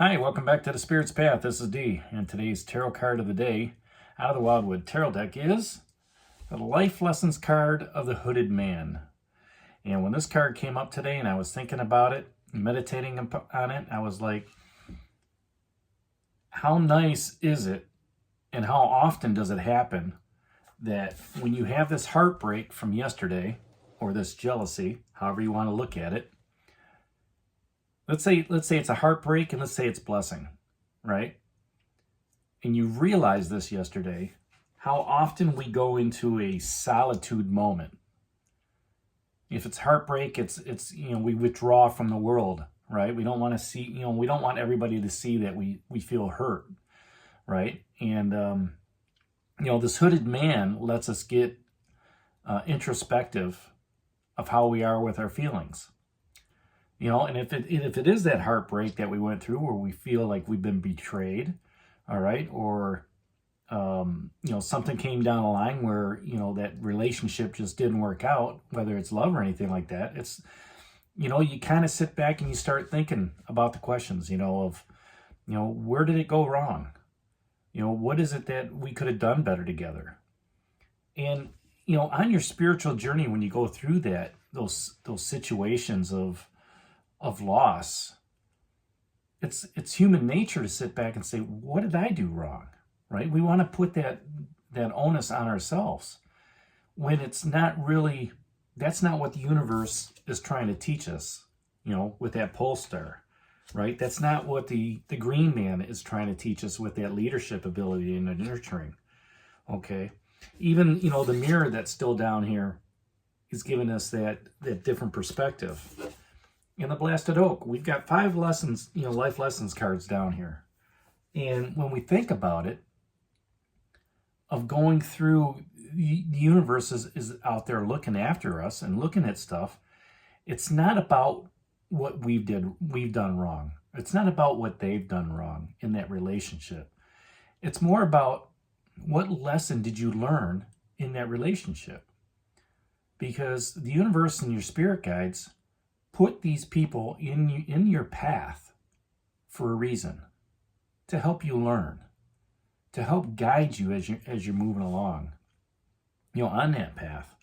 Hi, welcome back to the Spirit's Path. This is D, and today's tarot card of the day out of the Wildwood Tarot deck is the Life Lessons card of the Hooded Man. And when this card came up today and I was thinking about it, meditating on it, I was like, how nice is it and how often does it happen that when you have this heartbreak from yesterday or this jealousy, however you want to look at it, let's say it's a heartbreak and let's say it's blessing, right? And you realize this yesterday, how often we go into a solitude moment. If it's heartbreak, it's we withdraw from the world, right? We don't want to see, we don't want everybody to see that we feel hurt, right? And this hooded man lets us get introspective of how we are with our feelings. And if it is that heartbreak that we went through where we feel like we've been betrayed, all right, or, something came down the line where, that relationship just didn't work out, whether it's love or anything like that, it's, you kind of sit back and you start thinking about the questions, where did it go wrong? What is it that we could have done better together? And, on your spiritual journey, when you go through those situations of loss, it's human nature to sit back and say, what did I do wrong, right? We want to put that onus on ourselves when it's not really, that's not what the universe is trying to teach us, with that pole star, right? That's not what the green man is trying to teach us with that leadership ability and the nurturing, okay? Even, the mirror that's still down here is giving us that different perspective. In the Blasted Oak, we've got 5 lessons, life lessons cards down here. And when we think about it, of going through, the universe is out there looking after us and looking at stuff. It's not about what we've done wrong. It's not about what they've done wrong in that relationship. It's more about what lesson did you learn in that relationship? Because the universe and your spirit guides put these people in your path for a reason, to help you learn, to help guide you as you're moving along, on that path.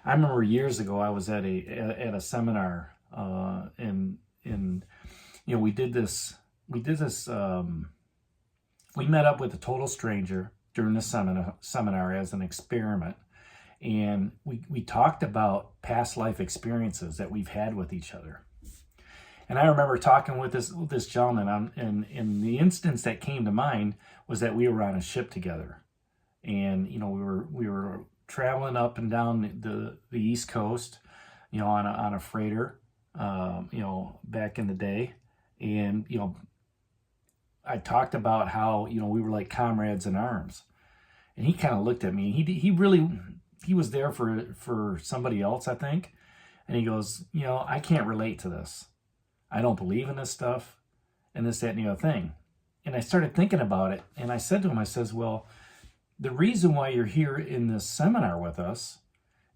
I remember years ago I was at a seminar, and we did this. We met up with a total stranger during the seminar as an experiment. And we talked about past life experiences that we've had with each other. And I remember talking with this gentleman, and the instance that came to mind was that we were on a ship together. And, we were traveling up and down the East Coast, on a freighter, back in the day. And, I talked about how, we were like comrades in arms. And he kind of looked at me. He was there for somebody else, I think. And he goes, I can't relate to this. I don't believe in this stuff and this, that, and the other thing. And I started thinking about it. And I said to him, I says, well, the reason why you're here in this seminar with us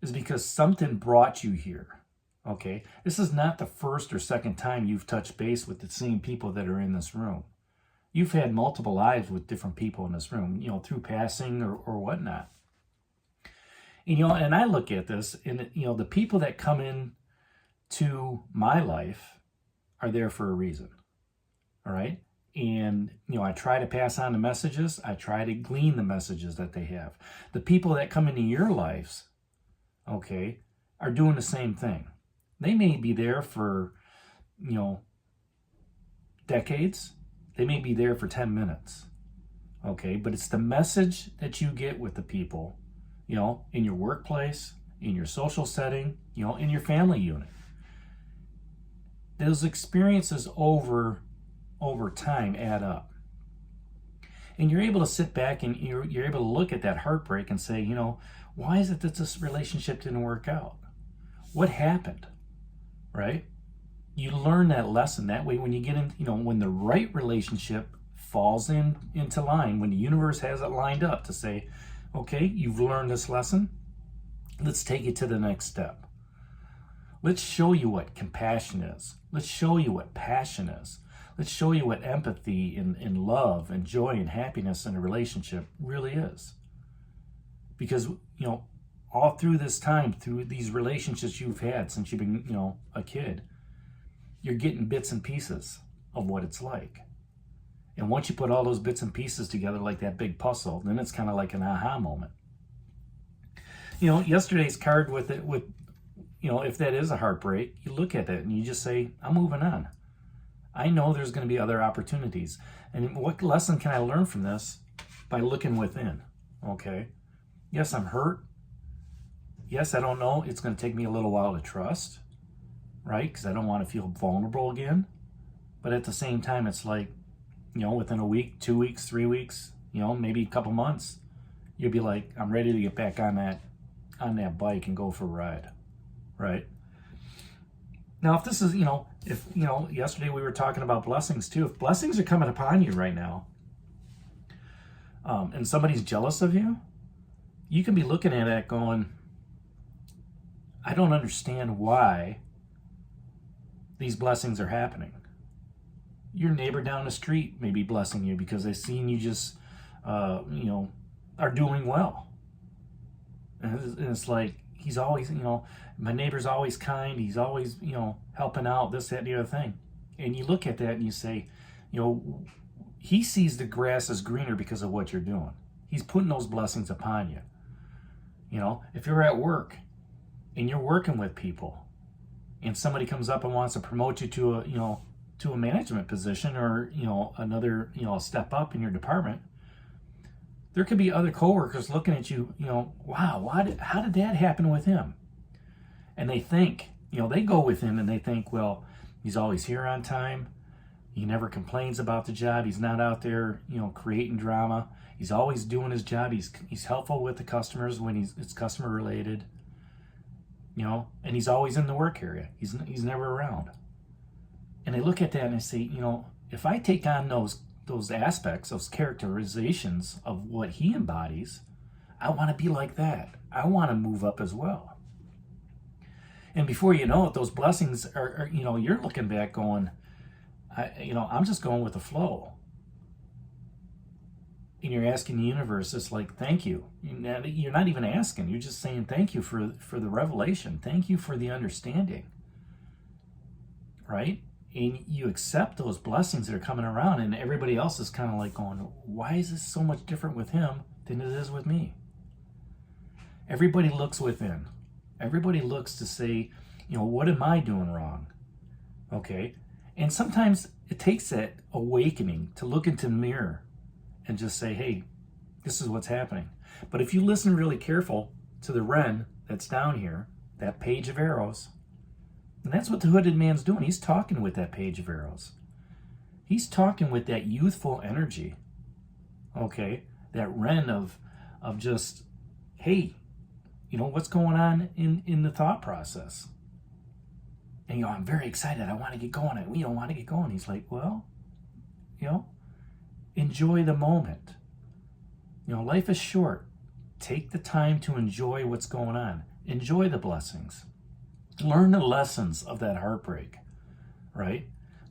is because something brought you here. Okay. This is not the first or second time you've touched base with the same people that are in this room. You've had multiple lives with different people in this room, through passing or whatnot. And I look at this, and the people that come in to my life are there for a reason. All right. And, I try to pass on the messages. I try to glean the messages that they have. The people that come into your lives, okay, are doing the same thing. They may be there for, decades. They may be there for 10 minutes. Okay. But it's the message that you get with the people, in your workplace, in your social setting, in your family unit. Those experiences over time add up. And you're able to sit back and you're able to look at that heartbreak and say, why is it that this relationship didn't work out? What happened? Right? You learn that lesson. That way, when you get in, when the right relationship falls into line, when the universe has it lined up to say, okay, you've learned this lesson. Let's take it to the next step. Let's show you what compassion is. Let's show you what passion is. Let's show you what empathy and love and joy and happiness in a relationship really is. Because, all through this time, through these relationships you've had since you've been, a kid, you're getting bits and pieces of what it's like. And once you put all those bits and pieces together like that big puzzle, then it's kind of like an aha moment. Yesterday's card with if that is a heartbreak, you look at it and you just say, I'm moving on. I know there's going to be other opportunities. And what lesson can I learn from this? By looking within, okay? Yes, I'm hurt. Yes, I don't know. It's going to take me a little while to trust, right? Because I don't want to feel vulnerable again. But at the same time, it's like, within a week, 2 weeks, 3 weeks, maybe a couple months, you'll be like, I'm ready to get back on that bike and go for a ride, right? Now, if this is, yesterday we were talking about blessings too. If blessings are coming upon you right now, and somebody's jealous of you, you can be looking at it going, I don't understand why these blessings are happening. Your neighbor down the street may be blessing you because they've seen you just, are doing well. And it's like, he's always, my neighbor's always kind. He's always, helping out, this, that, and the other thing. And you look at that and you say, he sees the grass as greener because of what you're doing. He's putting those blessings upon you. If you're at work and you're working with people and somebody comes up and wants to promote you to a management position or, another, step up in your department, there could be other coworkers looking at you, wow, how did that happen with him? And they think, they go with him and they think, well, he's always here on time. He never complains about the job. He's not out there, creating drama. He's always doing his job. He's helpful with the customers when it's customer related, and he's always in the work area. He's never around. And they look at that and they say, if I take on those aspects, those characterizations of what he embodies, I want to be like that. I want to move up as well. And before you know it, those blessings are you're looking back going, I'm just going with the flow. And you're asking the universe, it's like, thank you. You're not even asking. You're just saying thank you for the revelation. Thank you for the understanding. Right? And you accept those blessings that are coming around, and everybody else is kind of like going, why is this so much different with him than it is with me? Everybody looks within. Everybody looks to say, what am I doing wrong? Okay? And sometimes it takes that awakening to look into the mirror and just say, hey, this is what's happening. But if you listen really careful to the wren that's down here, that page of arrows, and that's what the hooded man's doing. He's talking with that page of arrows. He's talking with that youthful energy. Okay? That wren of just, hey, what's going on in the thought process? And I'm very excited. I want to get going. We don't want to get going. He's like, well, enjoy the moment. Life is short. Take the time to enjoy what's going on. Enjoy the blessings. Learn the lessons of that heartbreak, right?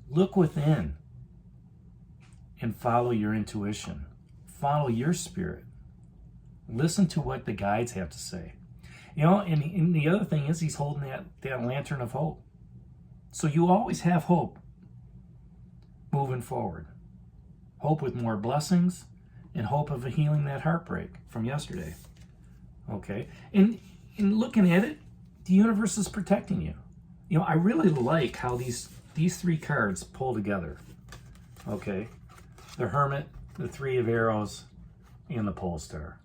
Look within and follow your intuition. Follow your spirit. Listen to what the guides have to say. And the other thing is he's holding that lantern of hope. So you always have hope moving forward. Hope with more blessings and hope of healing that heartbreak from yesterday. Okay? And in looking at it, the universe is protecting you. I really like how these three cards pull together. Okay? The Hermit, the Three of Arrows, and the Pole Star.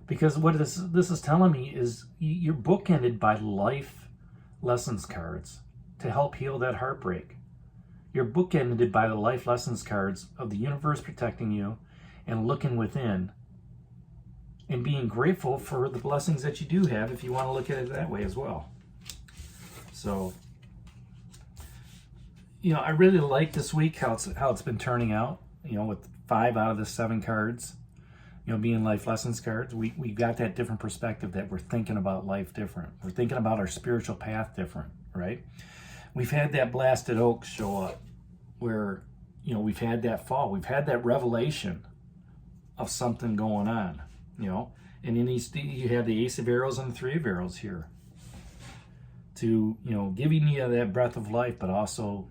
Because what this is telling me is you're bookended by life lessons cards to help heal that heartbreak. You're bookended by the life lessons cards of the universe protecting you and looking within and being grateful for the blessings that you do have if you want to look at it that way as well. So, I really like this week how it's been turning out, with 5 out of the 7 cards, being life lessons cards. We got that different perspective that we're thinking about life different. We're thinking about our spiritual path different, right? We've had that blasted oak show up where, you know, we've had that fall. We've had that revelation of something going on, you know. And in these, you have the Ace of Arrows and the Three of Arrows here to, you know, giving you that breath of life, but also,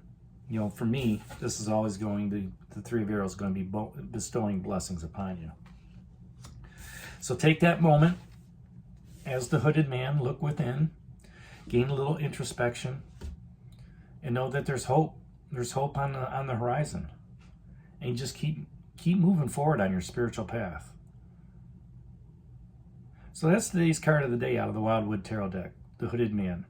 you know, for me, this is always going to, the Three of Arrows is going to be bestowing blessings upon you. So take that moment as the hooded man, look within, gain a little introspection, and know that there's hope. There's hope on the horizon. And you just keep moving forward on your spiritual path. So that's today's card of the day out of the Wildwood Tarot deck, the Hooded Man.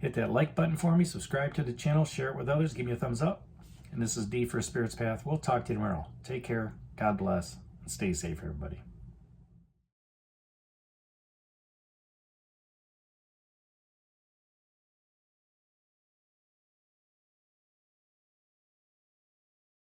Hit that like button for me, subscribe to the channel, share it with others, give me a thumbs up. And this is D for Spirit's Path. We'll talk to you tomorrow. Take care, God bless, and stay safe, everybody.